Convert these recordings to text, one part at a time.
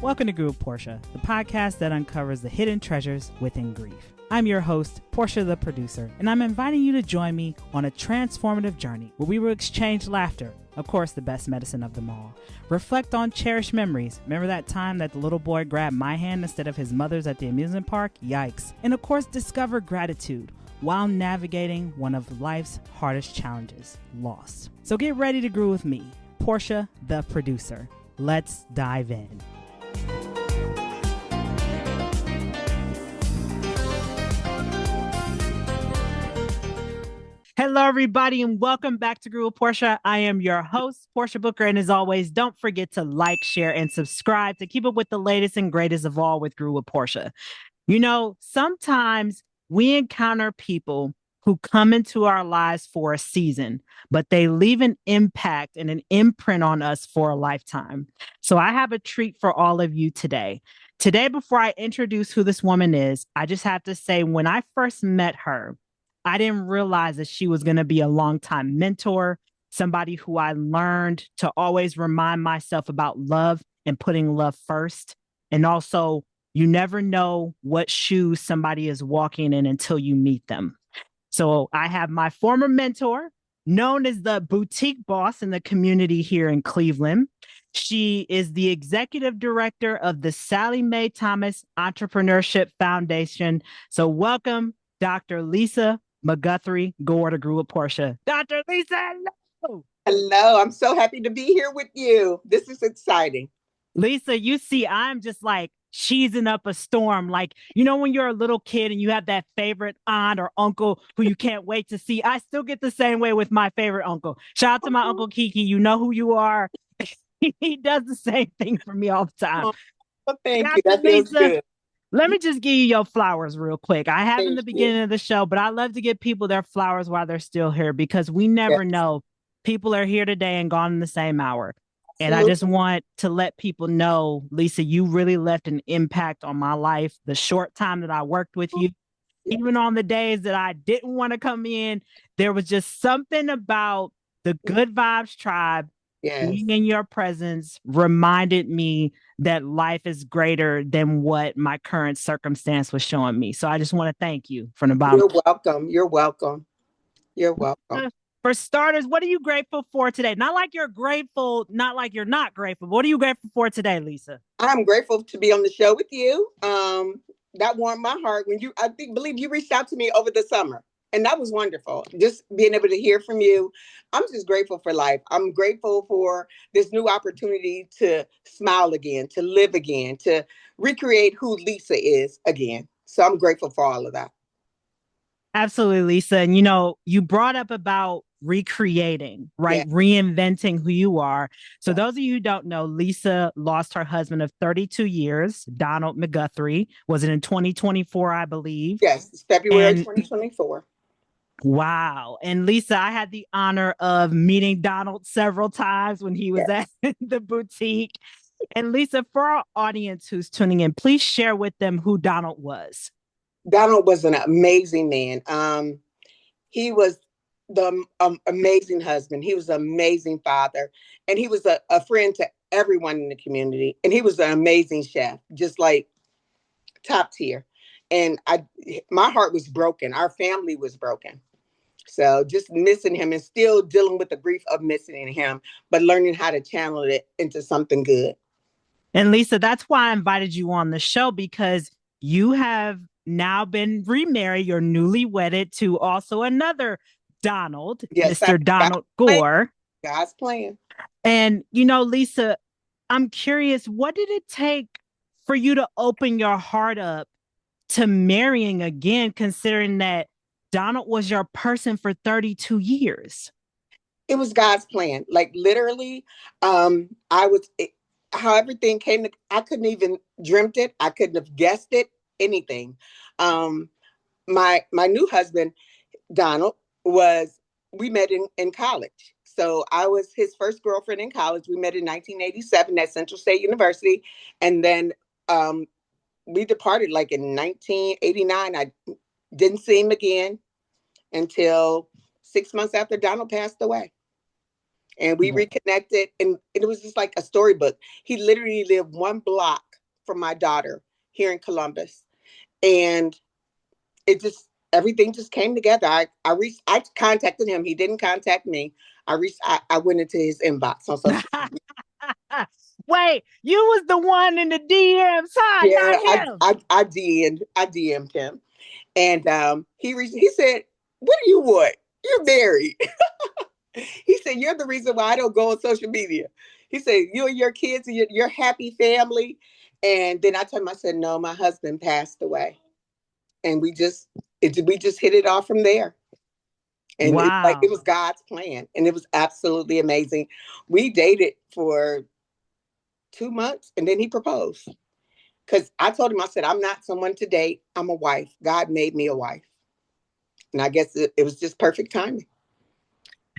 Welcome to Grew with Portia, the podcast that uncovers the hidden treasures within grief. I'm your host, Portia the producer, and I'm inviting you to join me on a transformative journey where we will exchange laughter, of course, the best medicine of them all. Reflect on cherished memories. Remember that time that the little boy grabbed my hand instead of his mother's at the amusement park? Yikes. And of course, discover gratitude while navigating one of life's hardest challenges, loss. So get ready to grow with me, Portia the producer. Let's dive in. Hello, everybody, and welcome back to Grow with Portia. I am your host, Portia Booker, and as always, don't forget to like, share, and subscribe to keep up with the latest and greatest of all with Grow with Portia. You know, sometimes we encounter people who come into our lives for a season, but they leave an impact and an imprint on us for a lifetime. So I have a treat for all of you today. Today, before I introduce who this woman is, I just have to say, when I first met her, I didn't realize that she was going to be a longtime mentor, somebody who I learned to always remind myself about love and putting love first. And also, you never know what shoes somebody is walking in until you meet them. So I have my former mentor, known as the boutique boss in the community here in Cleveland. She is the executive director of the Sally Mae Thomas Entrepreneurship Foundation. So welcome, Dr. Lisa McGuthry-Gore to Grew with Portia. Dr. Lisa, hello. Hello, I'm so happy to be here with you. This is exciting. Lisa, you see, I'm just like cheesing up a storm. Like, you know, when you're a little kid and you have that favorite aunt or uncle who you can't wait to see. I still get the same way with my favorite uncle. Shout out to my Uncle Kiki. You know who you are. He does the same thing for me all the time. Well, thank you. That feels good. Let me just give you your flowers real quick. I have in the beginning of the show, but I love to give people their flowers while they're still here because we never know. People are here today and gone in the same hour. And I just want to let people know, Lisa, you really left an impact on my life. The short time that I worked with you, even on the days that I didn't want to come in, there was just something about the Good Vibes Tribe. Being in your presence reminded me that life is greater than what my current circumstance was showing me. So I just want to thank you from the bottom. You're welcome. You're welcome. You're welcome. For starters, what are you grateful for today? Not like you're grateful, not like you're not grateful. What are you grateful for today, Lisa? I'm grateful to be on the show with you. That warmed my heart when believe you reached out to me over the summer. And that was wonderful. Just being able to hear from you. I'm just grateful for life. I'm grateful for this new opportunity to smile again, to live again, to recreate who Lisa is again. So I'm grateful for all of that. Absolutely, Lisa. And, you know, you brought up about recreating, right? Reinventing who you are. So those of you who don't know, Lisa lost her husband of 32 years, Donald McGuthry. Was it in 2024, I believe? Yes, it's February 2024. Wow. And Lisa, I had the honor of meeting Donald several times when he was at the boutique. And Lisa, for our audience who's tuning in, please share with them who Donald was. Donald was an amazing man. He was the amazing husband. He was an amazing father. And he was a friend to everyone in the community. And he was an amazing chef, just like top tier. And my heart was broken. Our family was broken. So just missing him and still dealing with the grief of missing him, but learning how to channel it into something good. And Lisa, that's why I invited you on the show, because you have now been remarried. You're newly wedded to also another Donald, Mr. Donald Gore. God's plan. And, you know, Lisa, I'm curious, what did it take for you to open your heart up to marrying again, considering that Donald was your person for 32 years? It was God's plan. Like literally, how everything came to, I couldn't even dreamt it. I couldn't have guessed it, anything. My new husband, Donald, we met in college. So I was his first girlfriend in college. We met in 1987 at Central State University. And then we departed like in 1989. I didn't see him again until 6 months after Donald passed away. And we reconnected, and it was just like a storybook. He literally lived one block for my daughter here in Columbus. And everything just came together. I contacted him. He didn't contact me. I went into his inbox on social media. Wait, you was the one in the DMs, huh? Yeah, Not him. I DM'd him. And he said, "What do you want? You're married." He said, "You're the reason why I don't go on social media." He said, "You and your kids and your happy family." And then I told him, I said, "No, my husband passed away." And we just hit it off from there. And it Wow. was God's plan. And it was absolutely amazing. We dated for 2 months and then he proposed. Because I told him, I said, "I'm not someone to date. I'm a wife. God made me a wife." And I guess it was just perfect timing.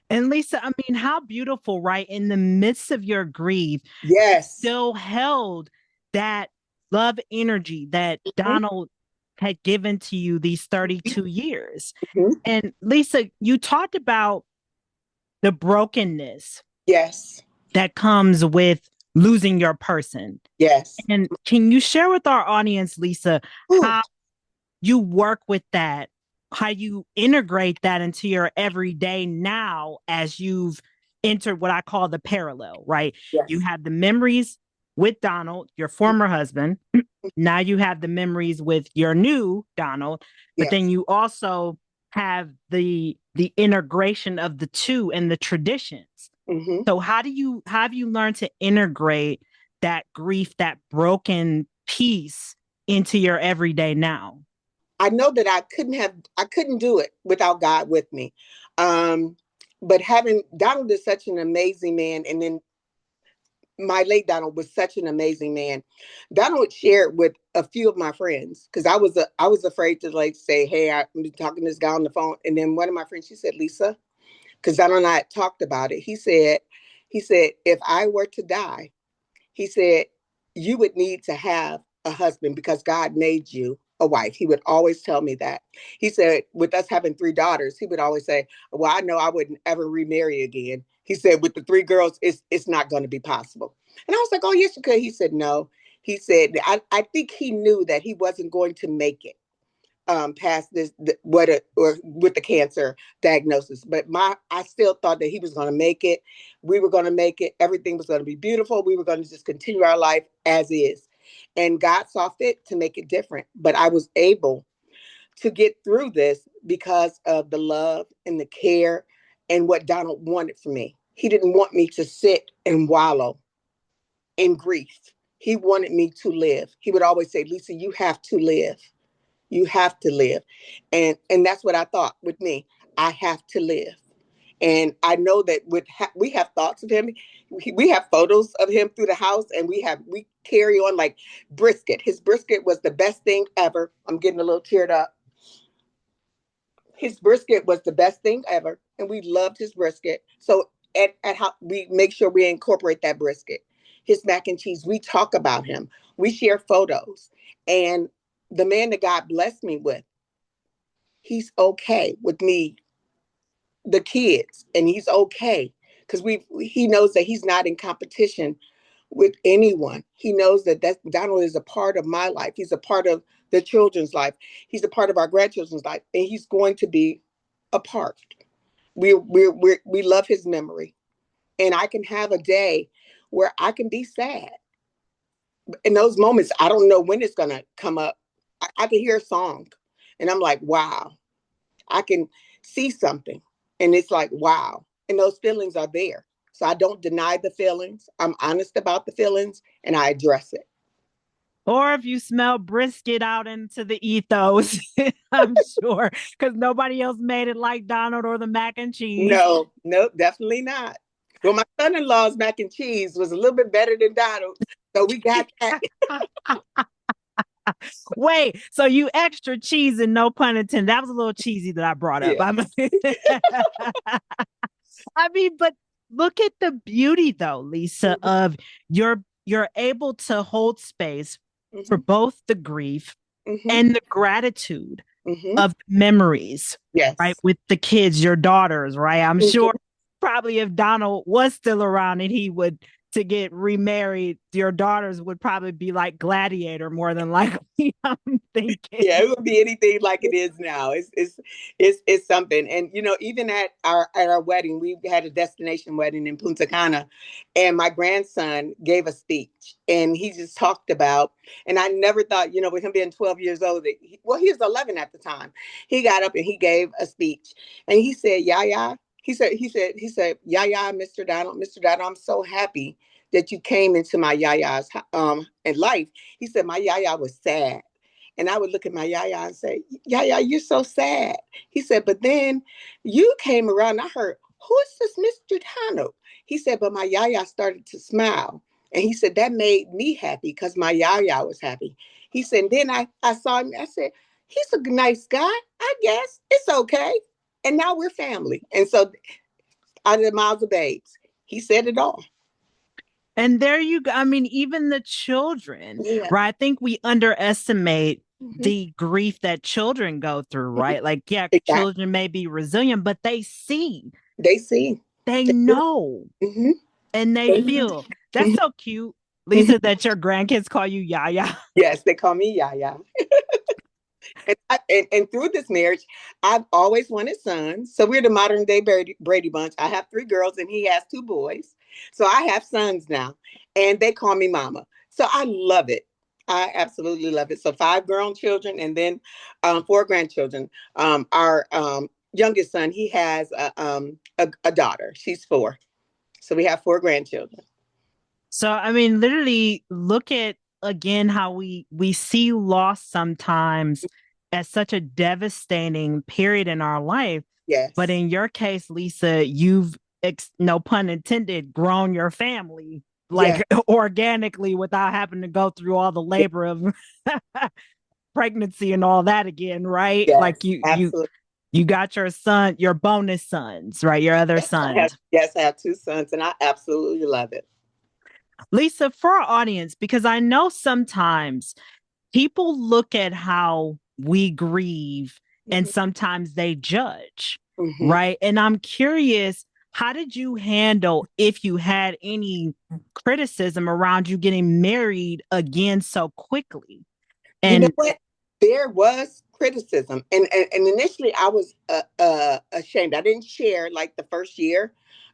And Lisa, I mean, how beautiful, right? In the midst of your grief, Yes. still held that love energy that Mhm. Donald had given to you these 32 years. Mhm. And Lisa, you talked about the brokenness Yes. that comes with losing your person. Yes. And can you share with our audience, Lisa, Ooh. how you work with that, how you integrate that into your everyday now as you've entered what I call the parallel, right? You Yes. have the memories with Donald, your former husband. Now you have the memories with your new Donald, but then Yes. you also have the integration of the two and the traditions. Hmm. So how have you learned to integrate that grief, that broken piece into your everyday now? I know that I couldn't do it without God with me. Um, but having Donald is such an amazing man, and then my late Donald was such an amazing man. Donald shared with a few of my friends because I was afraid to like say, "Hey, I'm talking to this guy on the phone," and then one of my friends, she said, "Lisa," because Donald and I had talked about it. He said, "If I were to die," he said, "you would need to have a husband because God made you a wife." He would always tell me that. He said, with us having three daughters, he would always say, "Well, I know I wouldn't ever remarry again." He said, "With the three girls, it's not going to be possible." And I was like, "Oh, yes, you could." He said, "No." He said, I think he knew that he wasn't going to make it past or with the cancer diagnosis. But I still thought that he was going to make it. We were going to make it. Everything was going to be beautiful. We were going to just continue our life as is. And God saw fit to make it different. But I was able to get through this because of the love and the care and what Donald wanted from me. He didn't want me to sit and wallow in grief. He wanted me to live. He would always say, "Lisa, you have to live. You have to live." And that's what I thought with me. I have to live. And I know that we have thoughts of him. We have photos of him through the house, and we carry on like brisket. His brisket was the best thing ever. I'm getting a little teared up. His brisket was the best thing ever, and we loved his brisket. So at how we make sure we incorporate that brisket. His mac and cheese, we talk about him. We share photos. And the man that God blessed me with, he's okay with me, the kids, and he's okay because he knows that he's not in competition with anyone. He knows that Donald is a part of my life. He's a part of the children's life. He's a part of our grandchildren's life, and he's going to be a part. We love his memory, and I can have a day where I can be sad. In those moments, I don't know when it's gonna come up. I can hear a song, and I'm like, wow. I can see something, and it's like, wow. And those feelings are there. So I don't deny the feelings. I'm honest about the feelings, and I address it. Or if you smell brisket out into the ethos, I'm sure, because nobody else made it like Donald or the mac and cheese. No, no, definitely not. Well, my son-in-law's mac and cheese was a little bit better than Donald's. So we got that. Wait, so you extra cheesy, no pun intended. That was a little cheesy that I brought up. Yeah. I mean, but look at the beauty though, Lisa, Mm-hmm. of you're able to hold space for Mm-hmm. both the grief Mm-hmm. and the gratitude Mm-hmm. of memories, right? Yes. With the kids, your daughters, right? I'm sure Mm-hmm. probably if Donald was still around and he would to get remarried, your daughters would probably be like Gladiator more than likely. I'm thinking. Yeah, it would be anything like it is now. It's something. And even at our wedding, we had a destination wedding in Punta Cana, and my grandson gave a speech, and he just talked about. And I never thought, with him being 12 years old, he was 11 at the time. He got up and he gave a speech, and he said, "Yaya." He said, "Yaya, Mr. Donald, I'm so happy that you came into my Yaya's in life." He said, "My Yaya was sad." And I would look at my Yaya and say, "Yaya, you're so sad." He said, "But then you came around. I heard, who is this Mr. Donald?" He said, "But my Yaya started to smile." And he said, "That made me happy because my Yaya was happy." He said, and then I saw him. I said, "He's a nice guy. I guess it's okay." And now we're family. And so out of the mouths of babes, he said it all. And there you go. I mean, even the children, Yeah. right? I think we underestimate Mm-hmm. the grief that children go through, right? Like, yeah, Exactly. children may be resilient, but they see, They see. they They know, mm-hmm. and they feel. That's Mm-hmm. so cute, Lisa, that your grandkids call you Yaya. Yes, they call me Yaya. And through this marriage, I've always wanted sons. So we're the modern day Brady Bunch. I have 3 girls and he has 2 boys. So I have sons now, and they call me Mama. So I love it. I absolutely love it. So 5 grown children and then 4 grandchildren. Our youngest son, he has a daughter. She's 4. So we have 4 grandchildren. So, I mean, literally look at again how we see loss sometimes as such a devastating period in our life. But Yes. in your case, Lisa, you've no pun intended, grown your family Yes. like organically without having to go through all the labor of pregnancy and all that again, right? Like Yes. Absolutely. you got your son, your bonus sons, right? Your other Yes, sons. I have 2 sons, and I absolutely love it. Lisa, for our audience, because I know sometimes people look at how we grieve and Mm-hmm. sometimes they judge, Mm-hmm. right? And I'm curious, how did you handle, if you had any criticism around you getting married again so quickly? You know And what? There was criticism, and initially I was ashamed. I didn't share like the first year,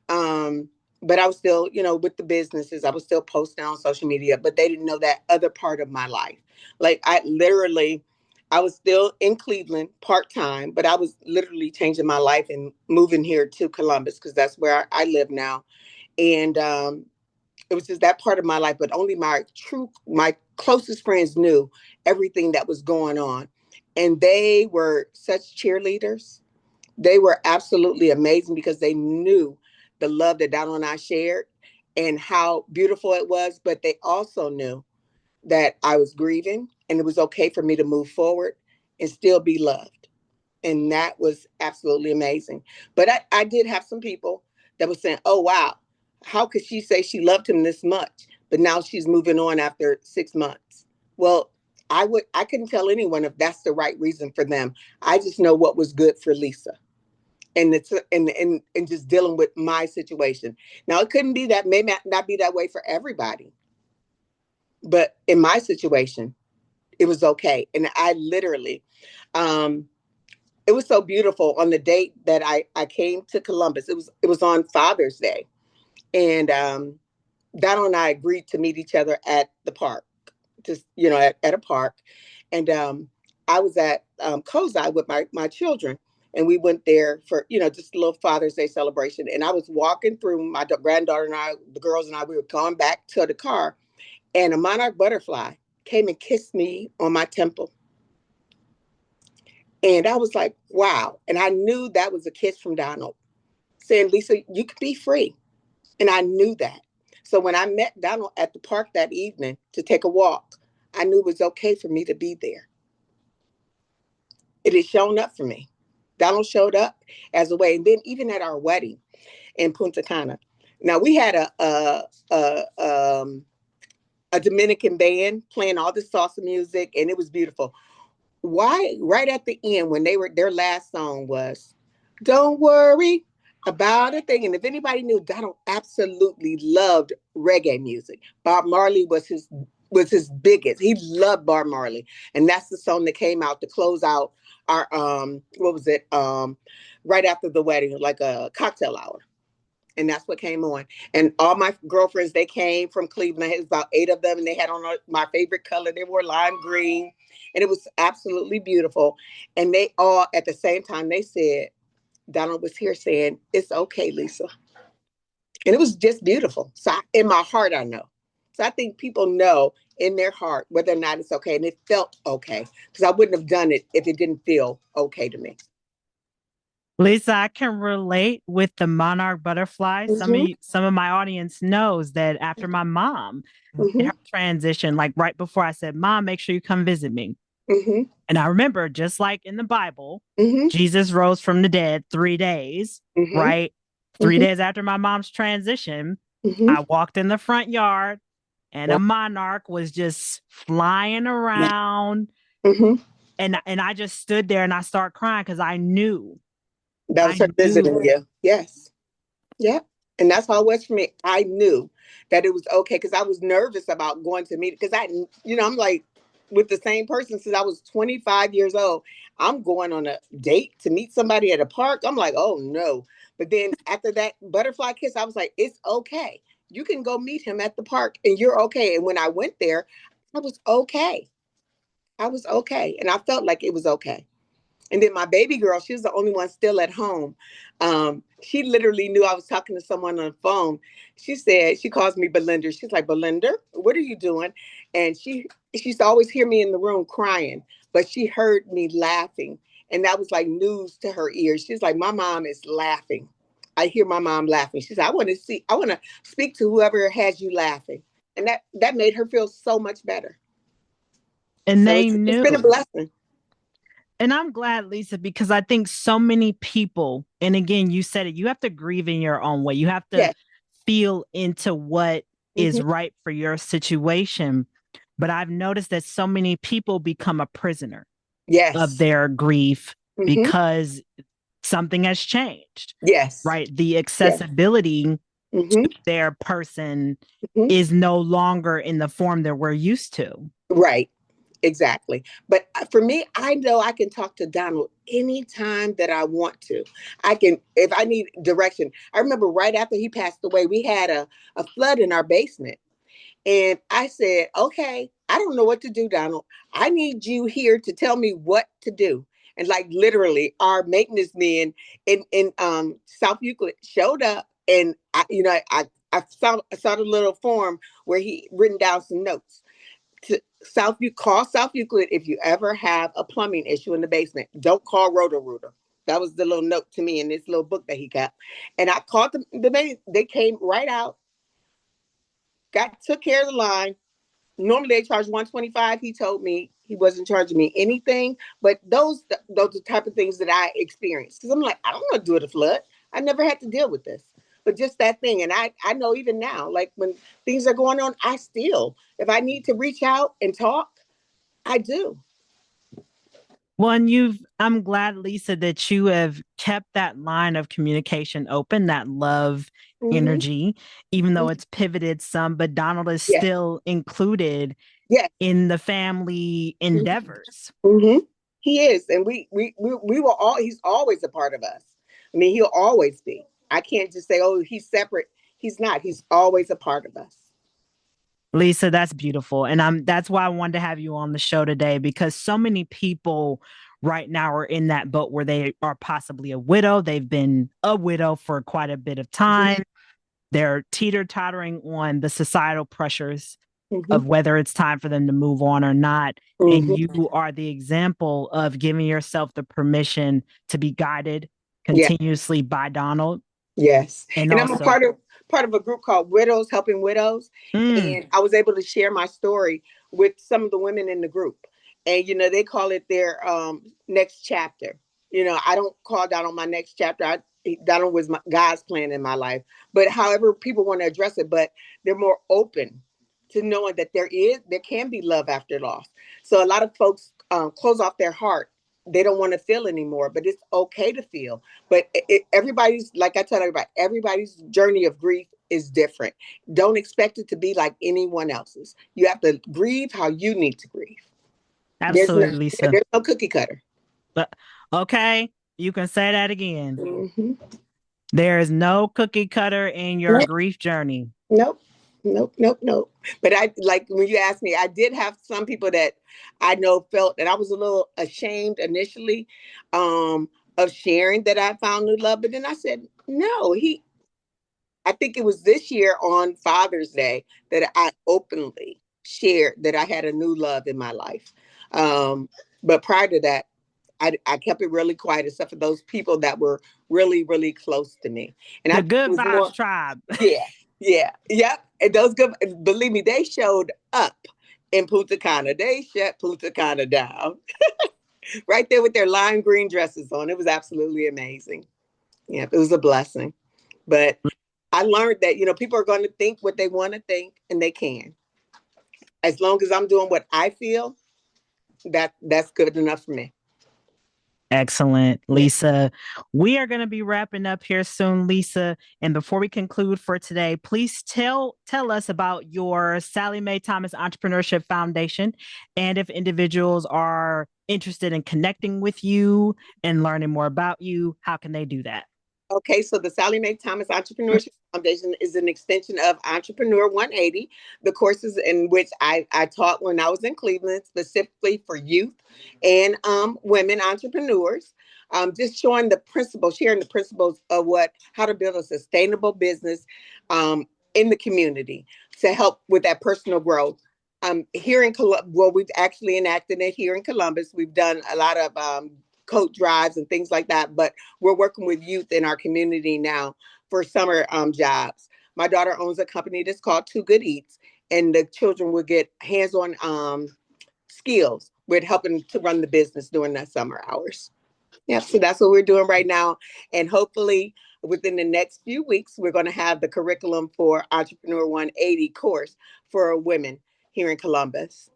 um, but I was still, with the businesses. I was still posting on social media, but they didn't know that other part of my life. Like I was still in Cleveland part time, but I was literally changing my life and moving here to Columbus because that's where I live now. And it was just that part of my life, but only my closest friends knew everything that was going on. And they were such cheerleaders. They were absolutely amazing because they knew the love that Donald and I shared and how beautiful it was. But they also knew that I was grieving and it was okay for me to move forward and still be loved. And that was absolutely amazing. But I did have some people that were saying, "Oh, wow, how could she say she loved him this much, but now she's moving on after 6 months?" Well, I couldn't tell anyone if that's the right reason for them. I just know what was good for Lisa. And it's and just dealing with my situation. Now it couldn't be that, may not be that way for everybody. But in my situation, it was okay. And I literally um it was so beautiful on the date that I came to Columbus. It was on Father's Day. And Donald and I agreed to meet each other at the park, just at a park. And I was at Kozai with my children, and we went there for just a little Father's Day celebration. And I was walking through, my granddaughter and I, the girls and I, we were going back to the car, and a monarch butterfly came and kissed me on my temple. And I was like, wow. And I knew that was a kiss from Donald saying, "Lisa, you can be free." And I knew that. So when I met Donald at the park that evening to take a walk, I knew it was okay for me to be there. It had shown up for me. Donald showed up as a way. And then even at our wedding in Punta Cana, now we had a Dominican band playing all the salsa music, and it was beautiful. Why? Right at the end, when their last song was, "Don't worry, About a thing. And if anybody knew, Donald absolutely loved reggae music. Bob Marley was his biggest. He loved Bob Marley. And that's the song that came out to close out our what was it? Right after the wedding, like a cocktail hour. And that's what came on. And all my girlfriends, they came from Cleveland. It was about 8 of them, and they had on my favorite color. They wore lime green, and it was absolutely beautiful. And they all, at the same time, they said, Donald was here saying, "It's okay, Lisa." And it was just beautiful. So in my heart, I know. So I think people know in their heart whether or not it's okay. And it felt okay, because I wouldn't have done it if it didn't feel okay to me. Lisa, I can relate with the monarch butterfly. Mm-hmm, Some of my audience knows that after my mom made mm-hmm, her transition, like right before I said, Mom, make sure you come visit me. mm-hmm, And I remember, just like in the Bible, mm-hmm, Jesus rose from the dead 3 days, mm-hmm, right? 3 days after my mom's transition, mm-hmm. I walked in the front yard and a Wow. monarch was just flying around. Mm-hmm. And I just stood there and I started crying because That was I her visiting knew. you. Yes. Yeah. And that's how it was for me. I knew that it was okay, because I was nervous about going to meet, because I'm like with the same person since I was 25 years old. I'm going on a date to meet somebody at a park. I'm like, oh no. But then after that butterfly kiss, I was like, it's okay. You can go meet him at the park and you're okay. And when I went there, I was okay. I was okay. And I felt like it was okay. And then my baby girl, she was the only one still at home. She literally knew I was talking to someone on the phone. She said, she calls me Belinda. She's like, Belinda, what are you doing? And she used to always hear me in the room crying, but she heard me laughing. And that was like news to her ears. She's like, my mom is laughing. I hear my mom laughing. She said, I want to speak to whoever has you laughing. And that made her feel so much better. And So they it's been a knew. blessing. And I'm glad, Lisa, because I think so many people, and again, you said it, you have to grieve in your own way. You have to Yes. feel into what is Hmm. right for your situation. But I've noticed that so many people become a prisoner of Yes. their grief Hmm. because something has changed, Yes. right? The Yes. accessibility Hmm. to their person Hmm. is no longer in the form that we're used to. Right. Exactly. But for me, I know I can talk to Donald anytime that I want to. I can, if I need direction. I remember right after he passed away, we had a flood in our basement. And I said, okay, I don't know what to do, Donald. I need you here to tell me what to do. And like literally, our maintenance man in South Euclid showed up, and I saw the little form where he written down some notes. Call South Euclid if you ever have a plumbing issue in the basement. Don't call Roto Rooter. That was the little note to me in this little book that he got. And I called them. They came right out, took care of the line. Normally they charge 125. He told me he wasn't charging me anything, but those are the type of things that I experienced, because I'm like, I don't want to do it a flood. I never had to deal with this, but just that thing. And I know even now, like when things are going on, I still, if I need to reach out and talk, I do. Well, I'm glad, Lisa, that you have kept that line of communication open, that love Mm-hmm. energy, even though it's pivoted some, but Donald is Yes. still included Yes. in the family endeavors. Mm-hmm. He is, and we will all. He's always a part of us. I mean, he'll always be. I can't just say, oh, he's separate. He's not. He's always a part of us. Lisa, that's beautiful. And that's why I wanted to have you on the show today, because so many people right now are in that boat where they are possibly a widow. They've been a widow for quite a bit of Mm-hmm. time. They're teeter-tottering on the societal pressures Mm-hmm. of whether it's time for them to move on or not. And Mm-hmm. you are the example of giving yourself the permission to be guided Yeah. continuously by Donald. Yes. And And I'm a also, part of a group called Widows Helping Widows, mm, and I was able to share my story with some of the women in the group. And they call it their next chapter. I don't call Donald my next chapter. Donald was God's plan in my life. But however people want to address it, but they're more open to knowing that there can be love after loss. So a lot of folks close off their heart they don't want to feel anymore, but it's okay to feel. But everybody's, like I tell everybody, everybody's journey of grief is different. Don't expect it to be like anyone else's. You have to grieve how you need to grieve. Absolutely, Lisa. There's no cookie cutter. But okay, you can say that again. Mm-hmm. There is no cookie cutter in your grief journey. Nope. Nope. But I, like, when you asked me, I did have some people that I know felt that I was a little ashamed initially, of sharing that I found new love. But then I said, no, I think it was this year on Father's Day that I openly shared that I had a new love in my life. But prior to that, I kept it really quiet, except for those people that were really, really close to me. And The I think good it was vibes more, tribe. yep. And those good, believe me, they showed up in Punta Cana. They shut Punta Cana down right there with their lime green dresses on. It was absolutely amazing. Yeah, it was a blessing. But I learned that, people are going to think what they want to think, and they can. As long as I'm doing what I feel, that's good enough for me. Excellent, Lisa. We are going to be wrapping up here soon, Lisa. And before we conclude for today, please tell us about your Sally Mae Thomas Entrepreneurship Foundation, and if individuals are interested in connecting with you and learning more about you, how can they do that? Okay, so the Sally Mae Thomas Entrepreneurship Foundation is an extension of Entrepreneur 180, the courses in which I taught when I was in Cleveland, specifically for youth and women entrepreneurs. Just showing the principles, sharing the principles of how to build a sustainable business in the community to help with that personal growth. Here in we've actually enacted it here in Columbus. We've done a lot of coat drives and things like that, but we're working with youth in our community now for summer jobs. My daughter owns a company that's called Too Good Eats, and the children will get hands-on skills with helping to run the business during the summer hours. Yeah, so that's what we're doing right now. And hopefully within the next few weeks, we're going to have the curriculum for Entrepreneur 180 course for women here in Columbus.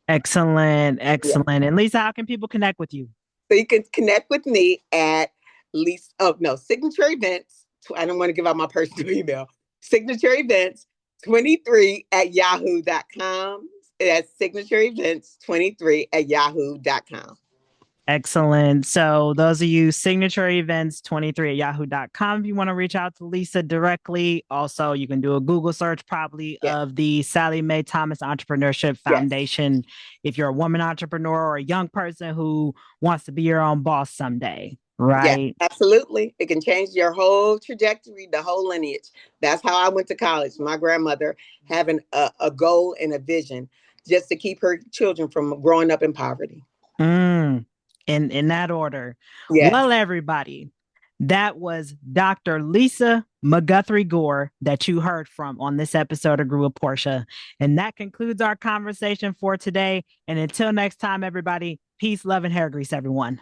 Excellent. And Lisa, how can people connect with you? So you can connect with me at Signature Events. I don't want to give out my personal email. Signature Events 23 at yahoo.com. That's Signature Events 23 at yahoo.com. Excellent. So those of you, Signature Events 23 at yahoo.com, if you want to reach out to Lisa directly. Also, you can do a Google search probably of the Sally Mae Thomas Entrepreneurship Foundation if you're a woman entrepreneur or a young person who wants to be your own boss someday. Right? Yeah, absolutely. It can change your whole trajectory, the whole lineage. That's how I went to college. My grandmother having a goal and a vision just to keep her children from growing up in poverty. In that order. Yes. Well, everybody, that was Dr. Lisa McGuthry-Gore that you heard from on this episode of Grew with Portia. And that concludes our conversation for today. And until next time, everybody, peace, love, and hair grease, everyone.